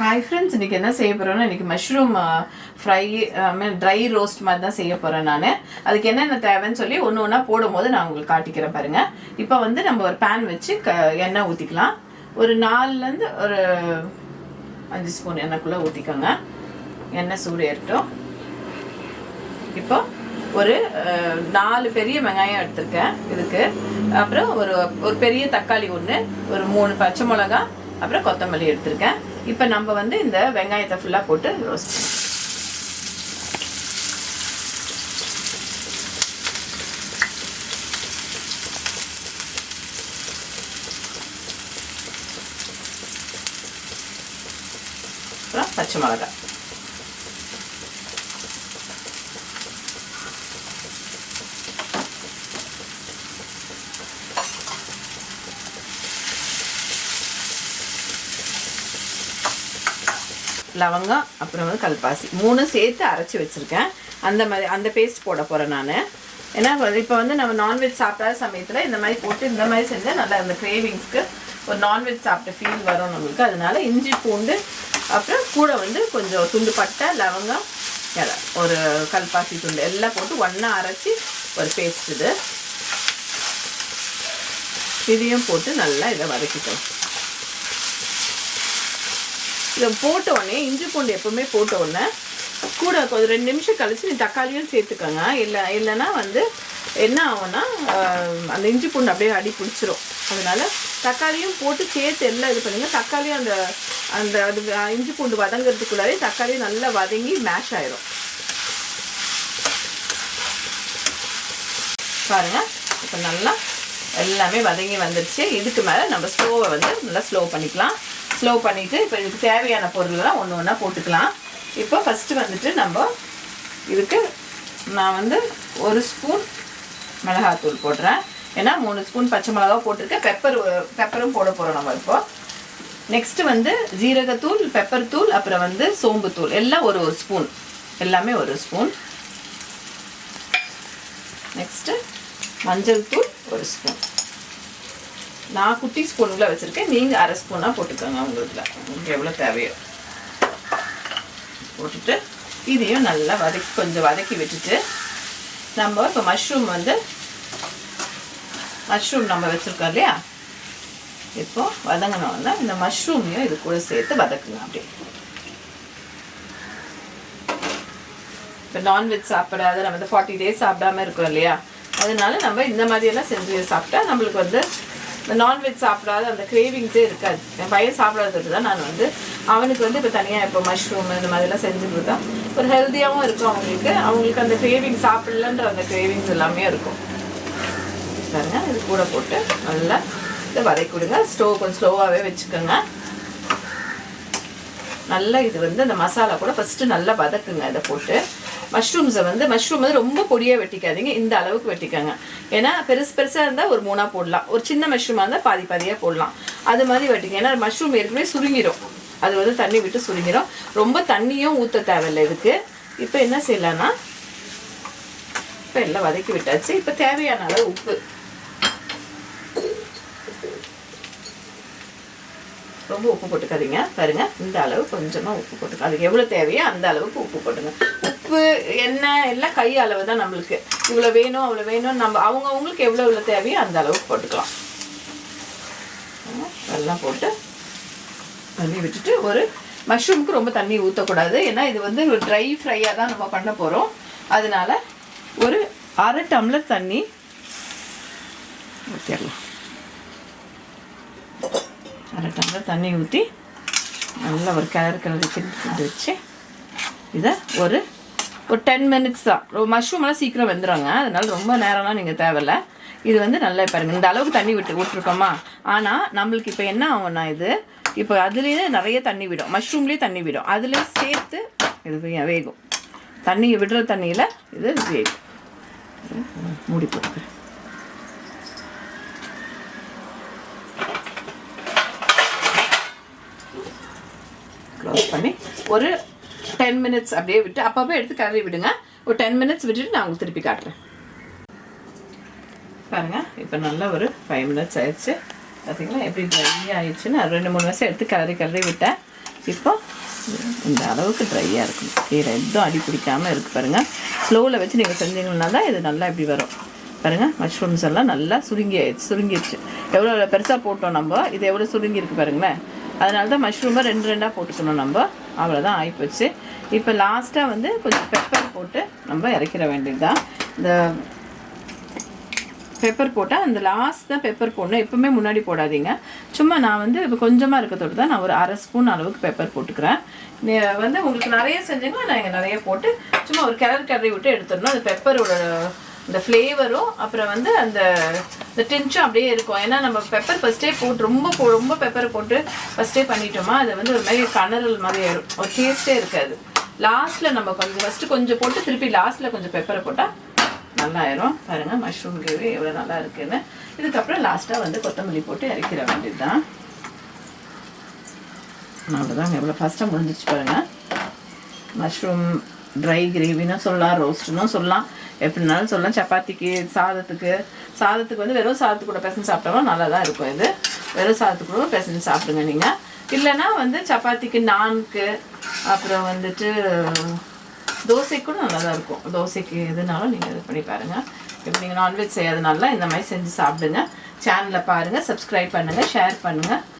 Hi friends, இன்றைக்கி என்ன செய்ய போகிறோன்னா இன்றைக்கி மஷ்ரூம் ஃப்ரை ட்ரை ரோஸ்ட் மாதிரி தான் செய்ய போகிறேன் நான். அதுக்கு என்னென்ன தேவைன்னு சொல்லி ஒன்று ஒன்றா போடும்போது நான் உங்களுக்கு காட்டிக்கிறேன் பாருங்கள். இப்போ வந்து நம்ம ஒரு பேன் வச்சு எண்ணெய் ஊற்றிக்கலாம். ஒரு 4லேருந்து ஒரு 5 ஸ்பூன் எண்ணெய்க்குள்ளே ஊற்றிக்கோங்க. எண்ணெய் சூடு ஏறட்டும். இப்போ ஒரு 4 பெரிய வெங்காயம் எடுத்திருக்கேன் இதுக்கு. அப்புறம் ஒரு பெரிய தக்காளி ஒன்று, ஒரு 3 பச்சை மிளகா, அப்புறம் கொத்தமல்லி எடுத்திருக்கேன். இப்போ நம்ம வந்து இந்த வெங்காயத்தை ஃபுல்லாக போட்டு ரோஸ்ட் அப்புறம் பச்சை மிளகா, லவங்கம், அப்புறம் வந்து கல்பாசி 3 சேர்த்து அரைச்சி வச்சுருக்கேன். அந்த பேஸ்ட் போட போகிறேன் நான். ஏன்னா இப்போ வந்து நம்ம நான்வெஜ் சாப்பிடாத சமயத்தில் இந்த மாதிரி போட்டு இந்த மாதிரி செஞ்சால் நல்லா அந்த கிரேவிங்ஸ்க்கு ஒரு நான்வெஜ் சாப்பிட்ட ஃபீல் வரும் நம்மளுக்கு. அதனால இஞ்சி பூண்டு, அப்புறம் கூட வந்து கொஞ்சம் துண்டு பட்டை, லவங்கம், ஒரு கல்பாசி துண்டு எல்லாம் போட்டு ஒன்றா அரைச்சி ஒரு பேஸ்ட் இதையும் போட்டு நல்லா இதை வதக்கிக்கலாம். இதை போட்ட உடனே இஞ்சி பூண்டு எப்பவுமே போட்ட உடனே கூட கொஞ்சம் 2 நிமிஷம் கழிச்சு நீ தக்காளியும் சேர்த்துக்கோங்க. இல்லைன்னா வந்து என்ன ஆகும்னா அந்த இஞ்சி பூண்டு அப்படியே அடி பிடிச்சிரும். அதனால தக்காளியும் போட்டு சேர்த்து எல்லாம் இது பண்ணுங்க. தக்காளியும் அந்த அது இஞ்சி பூண்டு வதங்கிறதுக்குள்ளாரே தக்காளியும் நல்லா வதங்கி மேஷ் ஆயிரும். பாருங்க, இப்போ நல்லா எல்லாமே வதங்கி வந்துடுச்சு. இதுக்கு மேலே நம்ம ஸ்லோவை வந்து நல்லா ஸ்லோ பண்ணிக்கலாம். ஸ்லோ பண்ணிவிட்டு இப்போ இதுக்கு தேவையான பொருள்லாம் ஒன்று ஒன்றா போட்டுக்கலாம். இப்போ ஃபஸ்ட்டு வந்துட்டு நம்ம இதுக்கு நான் வந்து 1 ஸ்பூன் மிளகாத்தூள் போடுறேன். ஏன்னா 3 ஸ்பூன் பச்சை மிளகா போட்டிருக்கேன். பெப்பரும் போட போகிறோம் நம்ம. இப்போ நெக்ஸ்ட்டு வந்து ஜீரகத்தூள், பெப்பர் தூள், அப்புறம் வந்து சோம்புத்தூள் எல்லாம் ஒரு ஸ்பூன், எல்லாமே 1 ஸ்பூன். நெக்ஸ்ட்டு மஞ்சள் தூள் 1 ஸ்பூன். நான் குட்டி ஸ்பூனுக்குள்ள வச்சுருக்கேன். நீங்கள் அரை ஸ்பூனாக போட்டுக்கோங்க உங்களுக்கு எவ்வளோ தேவையோ போட்டுட்டு இதையும் நல்லா கொஞ்சம் வதக்கி விட்டுட்டு நம்ம இப்போ மஷ்ரூம் நம்ம வச்சுருக்கோம் இல்லையா, இப்போ வதங்கினோன்னா இந்த மஷ்ரூமையும் இது கூட சேர்த்து வதக்குங்க. அப்படி இப்போ நான்வெஜ் சாப்பிடாத நம்ம இந்த 40 days சாப்பிடாம இருக்கோம் இல்லையா, அதனால நம்ம இந்த மாதிரியெல்லாம் செஞ்சு சாப்பிட்டா நம்மளுக்கு வந்து இந்த நான்வெஜ் சாப்பிடாத அந்த கிரேவிங்ஸே இருக்காது. என் பையன் சாப்பிடாதது தான் நான் வந்து அவனுக்கு வந்து இப்போ தனியாக இப்போ மஷ்ரூம் இந்த மாதிரிலாம் செஞ்சு கொடுத்தா ஒரு ஹெல்த்தியாகவும் இருக்கும். அவங்களுக்கு அந்த கிரேவிங் சாப்பிடலன்ற அந்த கிரேவிங்ஸ் எல்லாமே இருக்கும். பாருங்க, இது கூட போட்டு நல்லா இதை வதக்கி கொடுங்க. ஸ்டவ் கொஞ்சம் ஸ்லோவாகவே வச்சுக்கோங்க. நல்லா இது வந்து அந்த மசாலா கூட ஃபஸ்ட்டு நல்லா வதக்குங்க. இதை போட்டு மஷ்ரூம் வந்து ரொம்ப பொடியாக வெட்டிக்காதீங்க. இந்த அளவுக்கு வெட்டிக்கோங்க. ஏன்னா பெருசாக இருந்தால் ஒரு 3 போடலாம். ஒரு சின்ன மஷ்ரூமாக இருந்தால் பாதியாக போடலாம். அது மாதிரி வெட்டிங்க. ஏன்னா மஷ்ரூம் ஏற்கனவே சுருங்கிடும். அது வந்து தண்ணி விட்டு சுருங்கிடும். ரொம்ப தண்ணியும் ஊற்ற தேவையில்லை இதுக்கு. இப்போ என்ன செய்யலான்னா இப்போ எல்லாம் வதக்கி விட்டாச்சு. இப்போ தேவையான அளவு உப்பு, ரொம்ப உப்பு போட்டுக்காதீங்க. பாருங்க, இந்த அளவு கொஞ்சமாக உப்பு போட்டுக்க. அதுக்கு எவ்வளோ தேவையோ அந்த அளவுக்கு உப்பு போட்டுங்க. உப்பு, எண்ணெய் எல்லாம் கை அளவு தான் நம்மளுக்கு. இவ்வளோ வேணும் அவ்வளோ வேணும் நம்ம அவங்களுக்கு எவ்வளோ தேவையோ அந்த அளவுக்கு போட்டுக்கலாம். எல்லாம் போட்டு தண்ணி விட்டுட்டு ஒரு மஷ்ரூமுக்கு ரொம்ப தண்ணி ஊற்றக்கூடாது. ஏன்னா இது வந்து ஒரு ட்ரை ஃப்ரையாக தான் நம்ம பண்ண போகிறோம். அதனால ஒரு 1/2 டம்ளர் தண்ணி ஊற்றிடலாம். 1/2 டம்ளர் தண்ணி ஊற்றி நல்லா ஒரு கிளறி வச்சு இதை ஒரு 10 minutes தான். மஷ்ரூமெல்லாம் சீக்கிரம் வெந்துடுங்க. அதனால ரொம்ப நேரம்லாம் நீங்கள் தேவையில்லை. இது வந்து நல்லா பாருங்கள், இந்த அளவுக்கு தண்ணி விட்டுருக்கோமா. ஆனால் நம்மளுக்கு இப்போ என்ன ஆகும்னா இது இப்போ அதுலேயே நிறைய தண்ணி விடும். மஷ்ரூம்லேயே தண்ணி விடும். அதுலேயே சேர்த்து இது வேகும். தண்ணி விடுற தண்ணியில் இது வேகும். மூடி போட்டுக்கிறேன். க்ளோஸ் பண்ணி ஒரு 10 minutes அப்படியே விட்டு அப்பப்போ எடுத்து கிளறி விடுங்க. ஒரு 10 minutes விட்டுட்டு நான் உங்களுக்கு திருப்பி காட்டுறேன். பாருங்கள், இப்போ நல்லா ஒரு 5 minutes ஆயிடுச்சு. பார்த்தீங்களா எப்படி ட்ரை ஆயிடுச்சுன்னு 2-3 வருஷம் எடுத்து கிளறி விட்டேன். இப்போ இந்த அளவுக்கு ட்ரையாக இருக்கும். கீரை எதுவும் அடி பிடிக்காமல் இருக்குது பாருங்கள். ஸ்லோவில் வச்சு நீங்கள் செஞ்சீங்கன்னா தான் இது நல்லா இப்படி வரும் பாருங்கள். மஷ்ரூம்ஸ் எல்லாம் நல்லா சுருங்கிடுச்சு. எவ்வளோ பெருசாக போட்டோம் நம்ம, இது எவ்வளோ சுருங்கியிருக்கு பாருங்களேன். அதனால தான் மஷ்ரூமை 2 போட்டுக்கணும் நம்ம. அவ்வளோதான் ஆகிப்போச்சு. இப்போ லாஸ்ட்டாக வந்து கொஞ்சம் பெப்பர் போட்டு நம்ம இறக்கிற வேண்டியது தான். இந்த பெப்பர் போட்டால் அந்த லாஸ்ட் தான் பெப்பர் போடணும், எப்பவுமே முன்னாடி போடாதீங்க. சும்மா நான் வந்து இப்போ கொஞ்சமாக இருக்கிறதோடு தான் நான் ஒரு 1/2 ஸ்பூன் அளவுக்கு பெப்பர் போட்டுக்கிறேன். வந்து உங்களுக்கு நிறைய செஞ்சீங்கன்னா நான் இங்கே நிறைய போட்டு சும்மா ஒரு கிளறி விட்டு எடுத்துடணும். அந்த பெப்பரோட இந்த ஃப்ளேவரும் அப்புறம் வந்து அந்த டின்ச்சும் அப்படியே இருக்கும். ஏன்னா நம்ம பெப்பர் ஃபஸ்ட்டே போட்டு ரொம்ப பெப்பரை போட்டு ஃபஸ்ட்டே பண்ணிட்டோமா, அது வந்து ஒரு மாதிரி கனரல் மாதிரி ஆயிடும், ஒரு டேஸ்ட்டே இருக்காது. லாஸ்ட்டில் நம்ம ஃபஸ்ட்டு கொஞ்சம் போட்டு திருப்பி லாஸ்ட்டில் கொஞ்சம் பெப்பரை போட்டால் நல்லா ஆயிரும். பாருங்கள் மஷ்ரூம் கிரேவி எவ்வளோ நல்லா இருக்குன்னு. இதுக்கப்புறம் லாஸ்ட்டாக வந்து கொத்தமல்லி போட்டு இறக்கிற வேண்டியது தான். அவ்வளோதாங்க, எவ்வளோ ஃபஸ்ட்டாக முடிஞ்சிச்சு பாருங்கள். மஷ்ரூம் ட்ரை கிரேவின்னு சொல்லலாம், ரோஸ்ட்டுன்னு சொல்லலாம், எப்படினாலும் சொல்லலாம். சப்பாத்திக்கு சாதத்துக்கு வந்து வெறும் சாதத்துக்கு கூட பிசைஞ்சு சாப்பிட்டாலும் நல்லா தான் இருக்கும். இது வெறும் சாதத்துக்கு கூட பிசைஞ்சு சாப்பிடுங்க நீங்கள். இல்லைன்னா வந்து சப்பாத்திக்கு, நான்கு, அப்புறம் வந்துட்டு தோசைக்கு கூட நல்லா தான் இருக்கும். தோசைக்கு எதுனாலும் நீங்கள் இது பண்ணி பாருங்கள். இப்போ நீங்கள் நான்வெஜ் செய்யாதனால இந்த மாதிரி செஞ்சு சாப்பிடுங்க. சேனலை பாருங்கள், சப்ஸ்கிரைப் பண்ணுங்கள், ஷேர் பண்ணுங்கள்.